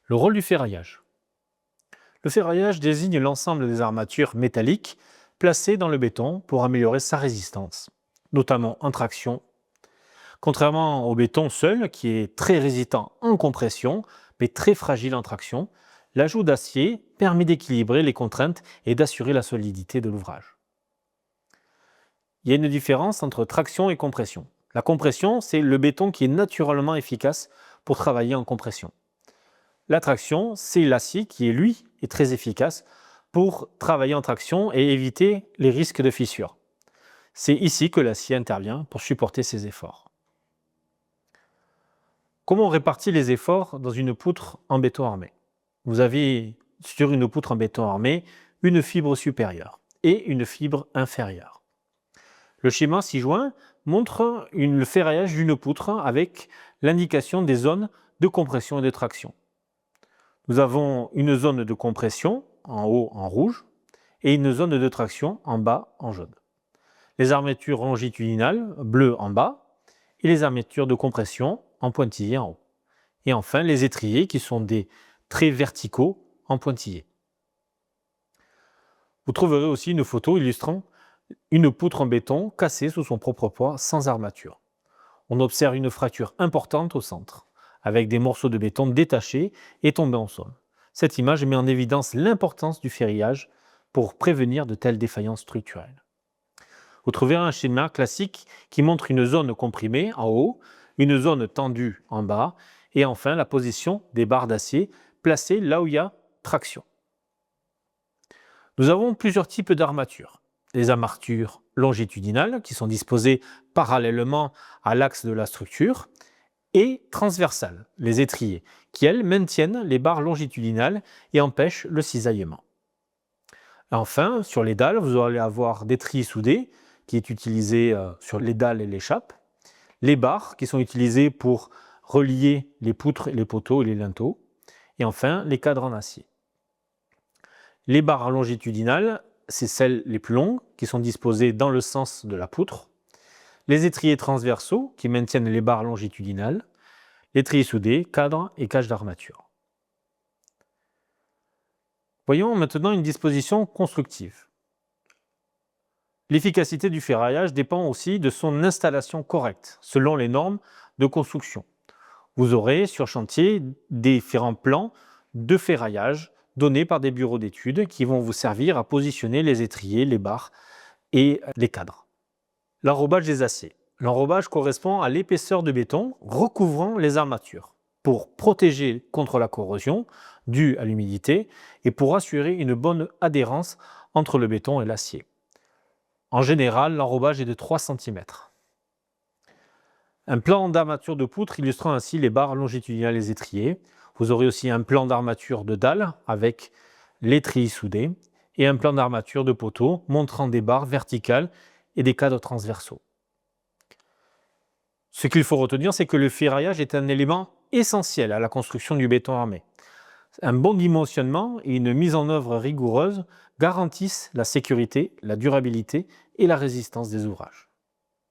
Le rôle du ferraillage. Le ferraillage désigne l'ensemble des armatures métalliques placées dans le béton pour améliorer sa résistance, notamment en traction. Contrairement au béton seul, qui est très résistant en compression, mais très fragile en traction, l'ajout d'acier permet d'équilibrer les contraintes et d'assurer la solidité de l'ouvrage. Il y a une différence entre traction et compression. La compression, c'est le béton qui est naturellement efficace pour travailler en compression. La traction, c'est l'acier qui, lui, est très efficace pour travailler en traction et éviter les risques de fissure. C'est ici que l'acier intervient pour supporter ces efforts. Comment on répartit les efforts dans une poutre en béton armé? Vous avez sur une poutre en béton armé une fibre supérieure et une fibre inférieure. Le schéma ci-joint montre le ferraillage d'une poutre avec l'indication des zones de compression et de traction. Nous avons une zone de compression en haut en rouge et une zone de traction en bas en jaune. Les armatures longitudinales bleues en bas et les armatures de compression en pointillé en haut. Et enfin les étriers qui sont des traits verticaux en pointillé. Vous trouverez aussi une photo illustrant une poutre en béton cassée sous son propre poids sans armature. On observe une fracture importante au centre, avec des morceaux de béton détachés et tombés en sol. Cette image met en évidence l'importance du ferraillage pour prévenir de telles défaillances structurelles. Vous trouverez un schéma classique qui montre une zone comprimée en haut, une zone tendue en bas, et enfin la position des barres d'acier placées là où il y a traction. Nous avons plusieurs types d'armatures. Les armatures longitudinales qui sont disposées parallèlement à l'axe de la structure et transversales, les étriers, qui elles maintiennent les barres longitudinales et empêchent le cisaillement. Enfin, sur les dalles, vous allez avoir des trilles soudés qui est utilisé sur les dalles et l'échappe, les barres qui sont utilisées pour relier les poutres, les poteaux et les linteaux, et enfin les cadres en acier. Les barres longitudinales, c'est celles les plus longues qui sont disposées dans le sens de la poutre, les étriers transversaux qui maintiennent les barres longitudinales, les trilles soudés, cadres et cages d'armature. Voyons maintenant une disposition constructive. L'efficacité du ferraillage dépend aussi de son installation correcte, selon les normes de construction. Vous aurez sur chantier différents plans de ferraillage donnés par des bureaux d'études qui vont vous servir à positionner les étriers, les barres et les cadres. L'enrobage des aciers. L'enrobage correspond à l'épaisseur de béton recouvrant les armatures pour protéger contre la corrosion due à l'humidité et pour assurer une bonne adhérence entre le béton et l'acier. En général, l'enrobage est de 3 cm. Un plan d'armature de poutre illustrant ainsi les barres longitudinales et les étriers. Vous aurez aussi un plan d'armature de dalle avec les trilles soudés et un plan d'armature de poteau montrant des barres verticales et des cadres transversaux. Ce qu'il faut retenir, c'est que le ferraillage est un élément essentiel à la construction du béton armé. Un bon dimensionnement et une mise en œuvre rigoureuse garantissent la sécurité, la durabilité et la résistance des ouvrages.